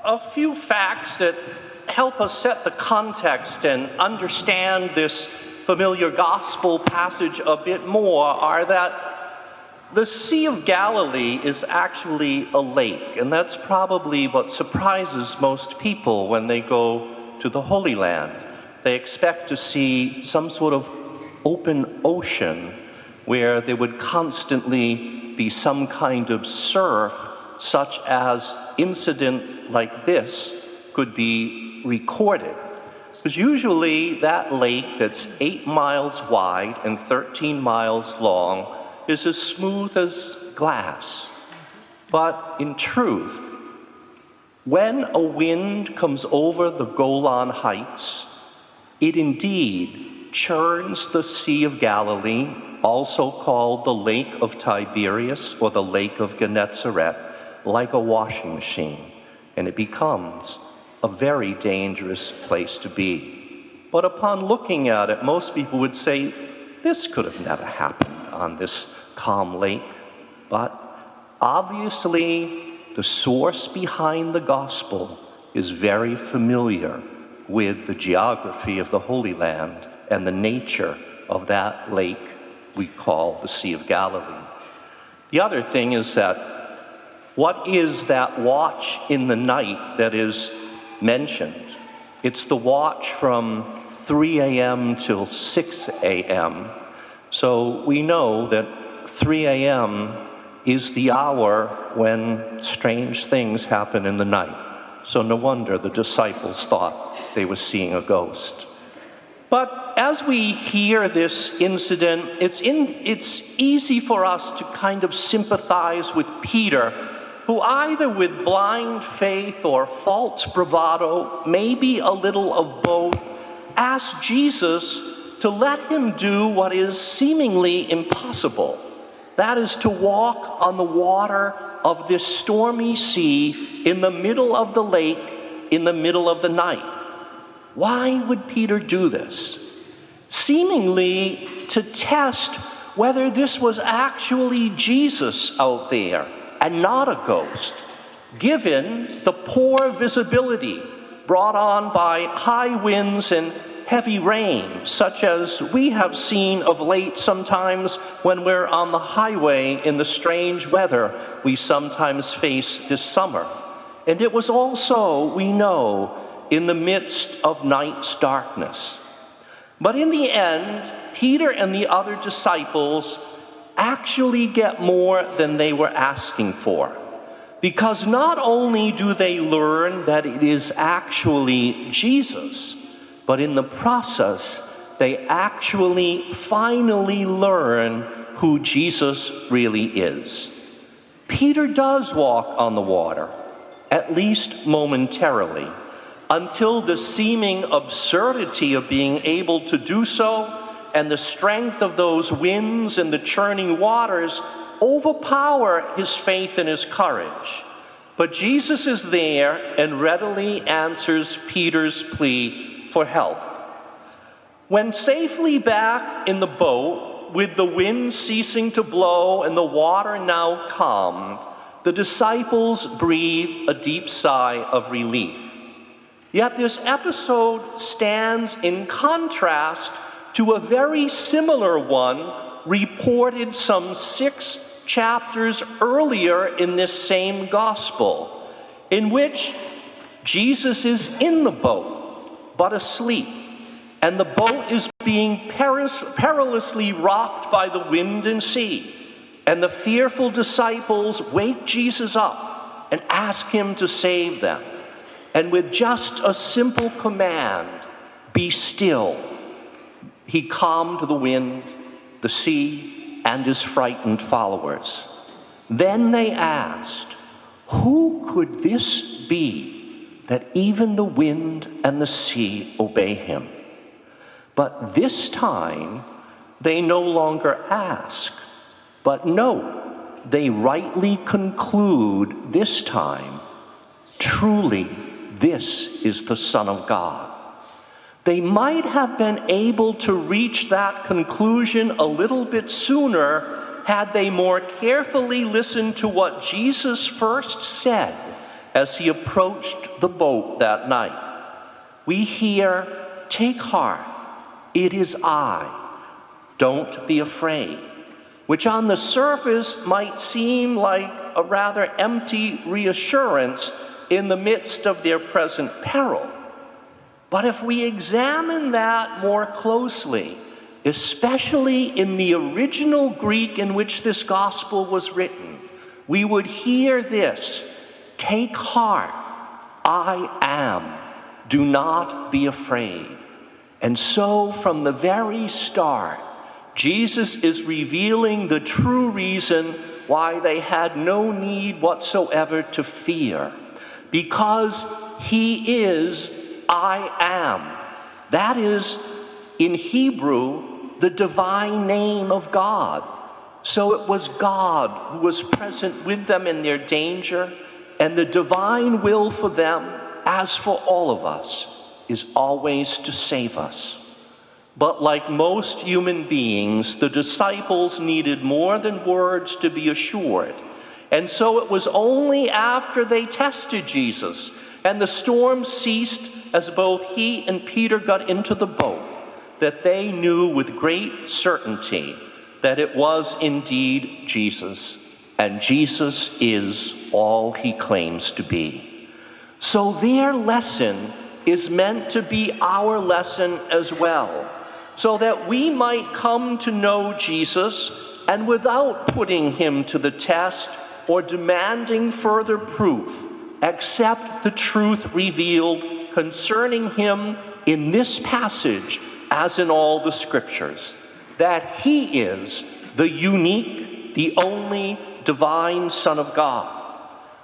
A few facts that help us set the context and understand this familiar gospel passage a bit more are that the Sea of Galilee is actually a lake, and that's probably what surprises most people when they go to the Holy Land. They expect to see some sort of open ocean where there would constantly be some kind of surf, such as incident like this could be recorded. Because usually that lake that's 8 miles wide and 13 miles long is as smooth as glass. But in truth, when a wind comes over the Golan Heights, it indeed churns the Sea of Galilee, also called the Lake of Tiberias or the Lake of Gennesaret, like a washing machine, and it becomes a very dangerous place to be. But upon looking at it, most people would say, this could have never happened on this calm lake. But obviously, the source behind the gospel is very familiar with the geography of the Holy Land and the nature of that lake we call the Sea of Galilee. The other thing is that what is that watch in the night that is mentioned? It's the watch from 3 a.m. till 6 a.m. So we know that 3 a.m. is the hour when strange things happen in the night. So no wonder the disciples thought they were seeing a ghost. But as we hear this incident, it's easy for us to kind of sympathize with Peter, who either with blind faith or false bravado, maybe a little of both, asked Jesus to let him do what is seemingly impossible. That is to walk on the water of this stormy sea in the middle of the lake in the middle of the night. Why would Peter do this? Seemingly to test whether this was actually Jesus out there and not a ghost, given the poor visibility brought on by high winds and heavy rain, such as we have seen of late sometimes when we're on the highway in the strange weather we sometimes face this summer. And it was also, we know, in the midst of night's darkness. But in the end, Peter and the other disciples actually get more than they were asking for. Because not only do they learn that it is actually Jesus, but in the process, they actually finally learn who Jesus really is. Peter does walk on the water, at least momentarily, until the seeming absurdity of being able to do so and the strength of those winds and the churning waters overpower his faith and his courage. But Jesus is there and readily answers Peter's plea for help. When safely back in the boat, with the wind ceasing to blow and the water now calmed, the disciples breathe a deep sigh of relief. Yet this episode stands in contrast to a very similar one reported some 6 chapters earlier in this same gospel, in which Jesus is in the boat, but asleep, and the boat is being perilously rocked by the wind and sea, and the fearful disciples wake Jesus up and ask him to save them. And with just a simple command, be still, he calmed the wind, the sea, and his frightened followers. Then they asked, who could this be that even the wind and the sea obey him? But this time, they no longer ask, but note, they rightly conclude this time, truly, this is the Son of God. They might have been able to reach that conclusion a little bit sooner had they more carefully listened to what Jesus first said as he approached the boat that night. We hear, "Take heart, it is I. Don't be afraid," which on the surface might seem like a rather empty reassurance in the midst of their present peril. But if we examine that more closely, especially in the original Greek in which this gospel was written, we would hear this: "Take heart, I am. Do not be afraid." And so from the very start, Jesus is revealing the true reason why they had no need whatsoever to fear. Because he is I am. That is, in Hebrew, the divine name of God. So it was God who was present with them in their danger, and the divine will for them, as for all of us, is always to save us. But like most human beings, the disciples needed more than words to be assured. And so it was only after they tested Jesus and the storm ceased as both he and Peter got into the boat that they knew with great certainty that it was indeed Jesus, and Jesus is all he claims to be. So their lesson is meant to be our lesson as well, so that we might come to know Jesus and without putting him to the test or demanding further proof, accept the truth revealed concerning him in this passage as in all the scriptures, that he is the unique, the only divine Son of God.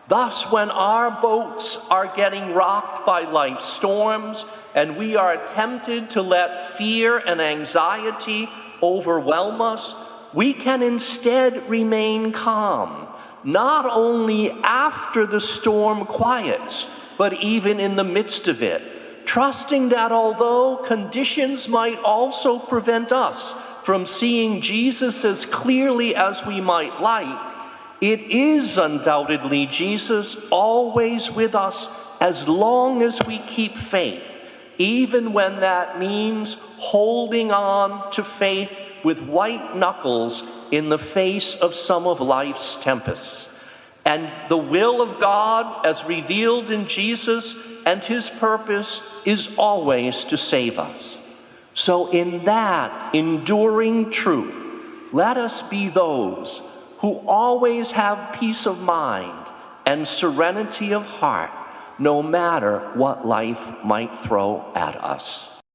Thus, when our boats are getting rocked by life's storms and we are tempted to let fear and anxiety overwhelm us, we can instead remain calm, not only after the storm quiets, but even in the midst of it, trusting that although conditions might also prevent us from seeing Jesus as clearly as we might like, it is undoubtedly Jesus always with us as long as we keep faith, even when that means holding on to faith with white knuckles in the face of some of life's tempests. And the will of God, as revealed in Jesus and his purpose, is always to save us. So in that enduring truth, let us be those who always have peace of mind and serenity of heart, no matter what life might throw at us.